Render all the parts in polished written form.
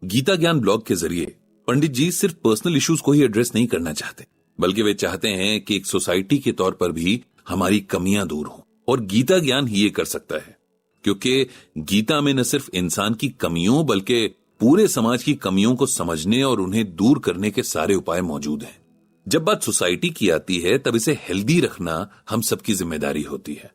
गीता ज्ञान ब्लॉग के जरिए पंडित जी सिर्फ पर्सनल इश्यूज को ही एड्रेस नहीं करना चाहते, बल्कि वे चाहते हैं कि एक सोसाइटी के तौर पर भी हमारी कमियां दूर हों। और गीता ज्ञान ही ये कर सकता है, क्योंकि गीता में न सिर्फ इंसान की कमियों बल्कि पूरे समाज की कमियों को समझने और उन्हें दूर करने के सारे उपाय मौजूद हैं। जब बात सोसाइटी की आती है तब इसे हेल्दी रखना हम सबकी जिम्मेदारी होती है,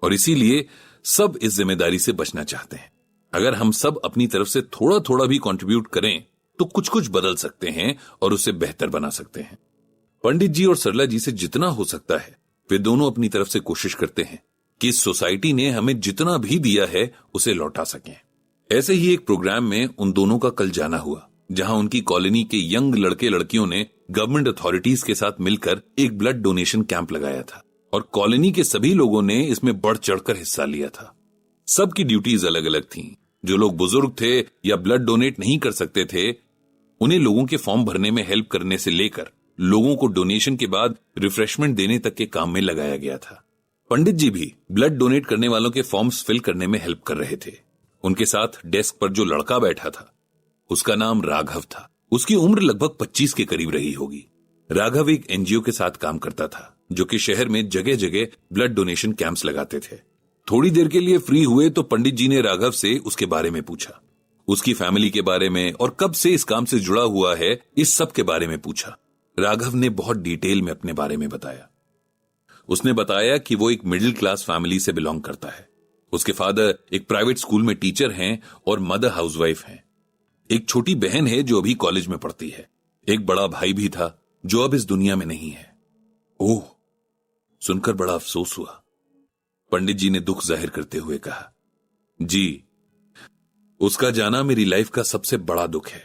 और इसीलिए सब इस जिम्मेदारी से बचना चाहते हैं। अगर हम सब अपनी तरफ से थोड़ा थोड़ा भी कंट्रीब्यूट करें तो कुछ कुछ बदल सकते हैं और उसे बेहतर बना सकते हैं। पंडित जी और सरला जी से जितना हो सकता है वे दोनों अपनी तरफ से कोशिश करते हैं कि इस सोसाइटी ने हमें जितना भी दिया है उसे लौटा सकें। ऐसे ही एक प्रोग्राम में उन दोनों का कल जाना हुआ, जहां उनकी कॉलोनी के यंग लड़के लड़कियों ने गवर्नमेंट अथॉरिटीज के साथ मिलकर एक ब्लड डोनेशन कैंप लगाया था, और कॉलोनी के सभी लोगों ने इसमें बढ़ चढ़कर हिस्सा लिया था। सबकी ड्यूटीज अलग अलग थीं। जो लोग बुजुर्ग थे या ब्लड डोनेट नहीं कर सकते थे, उन्हें लोगों के फॉर्म भरने में हेल्प करने से लेकर लोगों को डोनेशन के बाद रिफ्रेशमेंट देने तक के काम में लगाया गया था। पंडित जी भी ब्लड डोनेट करने वालों के फॉर्म्स फिल करने में हेल्प कर रहे थे। उनके साथ डेस्क पर जो लड़का बैठा था उसका नाम राघव था। उसकी उम्र लगभग 25 के करीब रही होगी। राघव एक एनजीओ के साथ काम करता था, जो कि शहर में जगह जगह ब्लड डोनेशन कैंप्स लगाते थे। थोड़ी देर के लिए फ्री हुए तो पंडित जी ने राघव से उसके बारे में पूछा, उसकी फैमिली के बारे में और कब से इस काम से जुड़ा हुआ है, इस सब के बारे में पूछा। राघव ने बहुत डिटेल में अपने बारे में बताया। उसने बताया कि वो एक मिडिल क्लास फैमिली से बिलोंग करता है। उसके फादर एक प्राइवेट स्कूल में टीचर हैं और मदर हाउसवाइफ हैं। एक छोटी बहन है जो अभी कॉलेज में पढ़ती है। एक बड़ा भाई भी था जो अब इस दुनिया में नहीं है। ओह, सुनकर बड़ा अफसोस हुआ। पंडित जी ने दुख जाहिर करते हुए कहा, जी, उसका जाना मेरी लाइफ का सबसे बड़ा दुख है,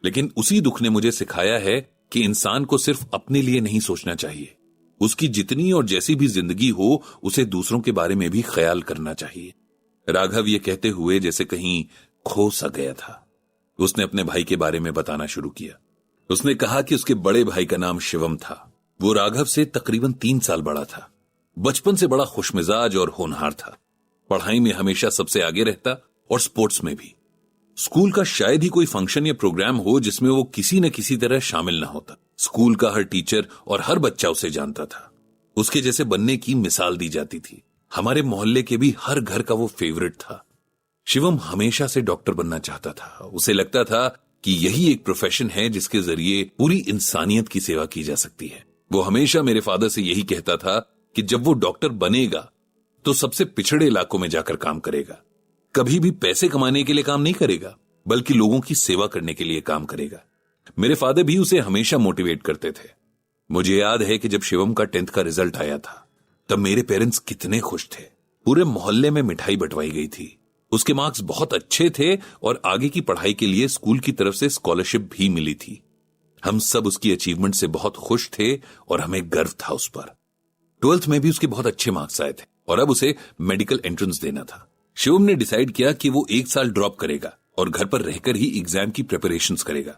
लेकिन उसी दुख ने मुझे सिखाया है कि इंसान को सिर्फ अपने लिए नहीं सोचना चाहिए। उसकी जितनी और जैसी भी जिंदगी हो, उसे दूसरों के बारे में भी ख्याल करना चाहिए। राघव ये कहते हुए जैसे कहीं खो सा गया था। उसने अपने भाई के बारे में बताना शुरू किया। उसने कहा कि उसके बड़े भाई का नाम शिवम था। वो राघव से तकरीबन 3 साल बड़ा था। बचपन से बड़ा खुशमिजाज और होनहार था। पढ़ाई में हमेशा सबसे आगे रहता और स्पोर्ट्स में भी। स्कूल का शायद ही कोई फंक्शन या प्रोग्राम हो जिसमें वो किसी न किसी तरह शामिल न होता। स्कूल का हर टीचर और हर बच्चा उसे जानता था। उसके जैसे बनने की मिसाल दी जाती थी। हमारे मोहल्ले के भी हर घर का वो फेवरेट था। शिवम हमेशा से डॉक्टर बनना चाहता था। उसे लगता था कि यही एक प्रोफेशन है जिसके जरिए पूरी इंसानियत की सेवा की जा सकती है। वो हमेशा मेरे फादर से यही कहता था कि जब वो डॉक्टर बनेगा तो सबसे पिछड़े इलाकों में जाकर काम करेगा। कभी भी पैसे कमाने के लिए काम नहीं करेगा, बल्कि लोगों की सेवा करने के लिए काम करेगा। मेरे फादर भी उसे हमेशा मोटिवेट करते थे। मुझे याद है कि जब शिवम का 10th का रिजल्ट आया था तब मेरे पेरेंट्स कितने खुश थे। पूरे मोहल्ले में मिठाई बंटवाई गई थी। उसके मार्क्स बहुत अच्छे थे और आगे की पढ़ाई के लिए स्कूल की तरफ से स्कॉलरशिप भी मिली थी। हम सब उसकी अचीवमेंट से बहुत खुश थे और हमें गर्व था उस पर। 12th में भी उसके बहुत अच्छे मार्क्स आए थे और अब उसे मेडिकल एंट्रेंस देना था। शिवम ने डिसाइड किया कि वो 1 साल ड्रॉप करेगा और घर पर रहकर ही एग्जाम की प्रिपरेशंस करेगा।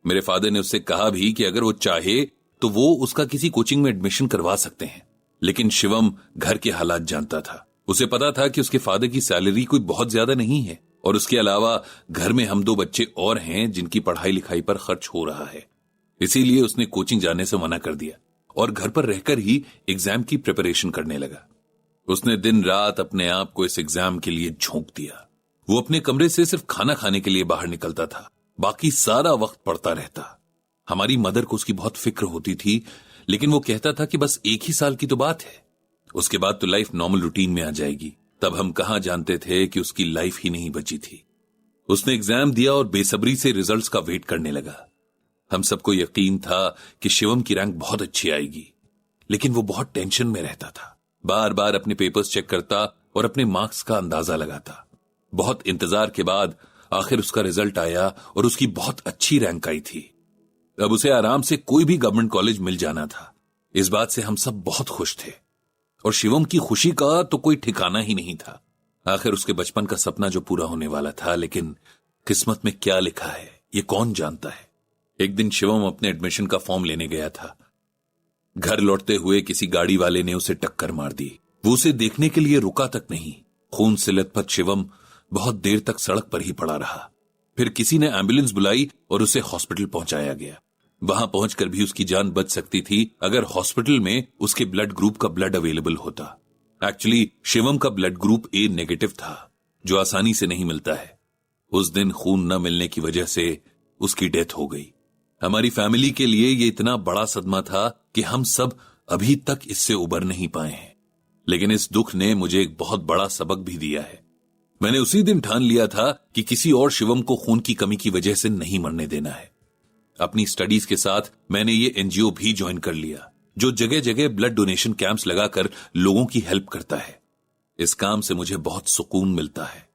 मेरे फादर ने उससे कहा भी कि अगर वो चाहे तो वो उसका किसी कोचिंग में एडमिशन करवा सकते हैं, लेकिन शिवम घर के हालात जानता था। उसे पता था कि उसके फादर की सैलरी कोई बहुत ज्यादा नहीं है और उसके अलावा घर में हम 2 बच्चे और हैं जिनकी पढ़ाई लिखाई पर खर्च हो रहा है। इसीलिए उसने कोचिंग जाने से मना कर दिया और घर पर रहकर ही एग्जाम की प्रिपरेशन करने लगा। उसने दिन रात अपने आप को इस एग्जाम के लिए झोंक दिया। वो अपने कमरे से सिर्फ खाना खाने के लिए बाहर निकलता था, बाकी सारा वक्त पढ़ता रहता। हमारी मदर को उसकी बहुत फिक्र होती थी, लेकिन वो कहता था कि बस 1 ही साल की तो बात है, उसके बाद तो लाइफ नॉर्मल रूटीन में आ जाएगी। तब हम कहां जानते थे कि उसकी लाइफ ही नहीं बची थी। उसने एग्जाम दिया और बेसब्री से रिजल्ट्स का वेट करने लगा। हम सबको यकीन था कि शिवम की रैंक बहुत अच्छी आएगी, लेकिन वो बहुत टेंशन में रहता था। बार बार अपने पेपर्स चेक करता और अपने मार्क्स का अंदाजा लगाता। बहुत इंतजार के बाद आखिर उसका रिजल्ट आया और उसकी बहुत अच्छी रैंक आई थी। अब उसे आराम से कोई भी गवर्नमेंट कॉलेज मिल जाना था। इस बात से हम सब बहुत खुश थे और शिवम की खुशी का तो कोई ठिकाना ही नहीं था। आखिर उसके बचपन का सपना जो पूरा होने वाला था, लेकिन किस्मत में क्या लिखा है ये कौन जानता है। एक दिन शिवम अपने एडमिशन का फॉर्म लेने गया था। घर लौटते हुए किसी गाड़ी वाले ने उसे टक्कर मार दी। वो उसे देखने के लिए रुका तक नहीं। खून से लथपथ शिवम बहुत देर तक सड़क पर ही पड़ा रहा। फिर किसी ने एम्बुलेंस बुलाई और उसे हॉस्पिटल पहुंचाया गया। वहां पहुंचकर भी उसकी जान बच सकती थी अगर हॉस्पिटल में उसके ब्लड ग्रुप का ब्लड अवेलेबल होता। एक्चुअली शिवम का ब्लड ग्रुप ए नेगेटिव था, जो आसानी से नहीं मिलता है। उस दिन खून न मिलने की वजह से उसकी डेथ हो गई। हमारी फैमिली के लिए यह इतना बड़ा सदमा था कि हम सब अभी तक इससे उबर नहीं पाए हैं। लेकिन इस दुख ने मुझे एक बहुत बड़ा सबक भी दिया है। मैंने उसी दिन ठान लिया था कि किसी और शिवम को खून की कमी की वजह से नहीं मरने देना है। अपनी स्टडीज के साथ मैंने ये एनजीओ भी ज्वाइन कर लिया, जो जगह जगह ब्लड डोनेशन कैंप्स लगाकर लोगों की हेल्प करता है। इस काम से मुझे बहुत सुकून मिलता है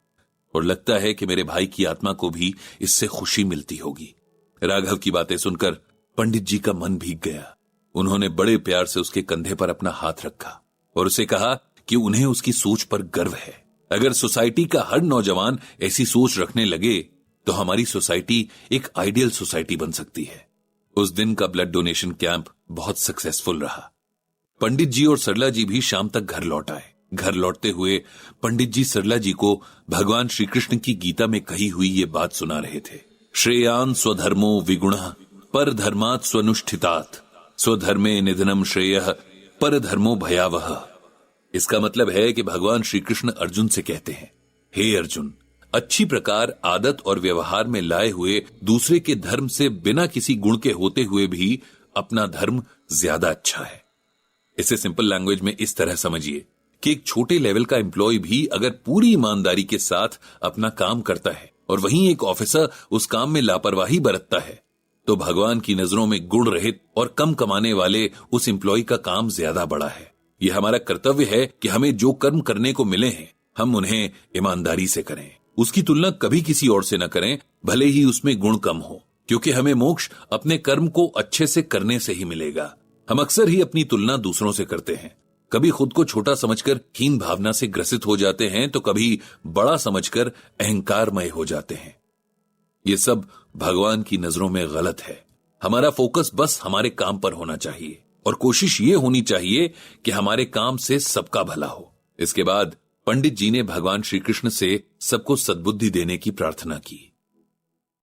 और लगता है कि मेरे भाई की आत्मा को भी इससे खुशी मिलती होगी। राघव की बातें सुनकर पंडित जी का मन भीग गया। उन्होंने बड़े प्यार से उसके कंधे पर अपना हाथ रखा और उसे कहा कि उन्हें उसकी सोच पर गर्व है। अगर सोसाइटी का हर नौजवान ऐसी सोच रखने लगे तो हमारी सोसाइटी एक आइडियल सोसाइटी बन सकती है। उस दिन का ब्लड डोनेशन कैंप बहुत सक्सेसफुल रहा। पंडित जी और सरला जी भी शाम तक घर लौट आए। घर लौटते हुए पंडित जी सरला जी को भगवान श्री कृष्ण की गीता में कही हुई ये बात सुना रहे थे। श्रेयान स्वधर्मो विगुणः पर धर्मात् स्वनुष्ठितात् स्वधर्मे निधनम श्रेयः पर धर्मो भयावह। इसका मतलब है कि भगवान श्री कृष्ण अर्जुन से कहते हैं, हे अर्जुन, अच्छी प्रकार आदत और व्यवहार में लाए हुए दूसरे के धर्म से बिना किसी गुण के होते हुए भी अपना धर्म ज्यादा अच्छा है। इसे सिंपल लैंग्वेज में इस तरह समझिए कि एक छोटे लेवल का एम्प्लॉय भी अगर पूरी ईमानदारी के साथ अपना काम करता है और वहीं एक ऑफिसर उस काम में लापरवाही बरतता है, तो भगवान की नजरों में गुण रहित और कम कमाने वाले उस एम्प्लॉय का काम ज्यादा बड़ा है। यह हमारा कर्तव्य है कि हमें जो कर्म करने को मिले हैं हम उन्हें ईमानदारी से करें। उसकी तुलना कभी किसी और से न करें, भले ही उसमें गुण कम हो, क्योंकि हमें मोक्ष अपने कर्म को अच्छे से करने से ही मिलेगा। हम अक्सर ही अपनी तुलना दूसरों से करते हैं। कभी खुद को छोटा समझकर हीन भावना से ग्रसित हो जाते हैं तो कभी बड़ा समझकर अहंकारमय हो जाते हैं। ये सब भगवान की नजरों में गलत है। हमारा फोकस बस हमारे काम पर होना चाहिए और कोशिश ये होनी चाहिए कि हमारे काम से सबका भला हो। इसके बाद पंडित जी ने भगवान श्री कृष्ण से सबको सद्बुद्धि देने की प्रार्थना की।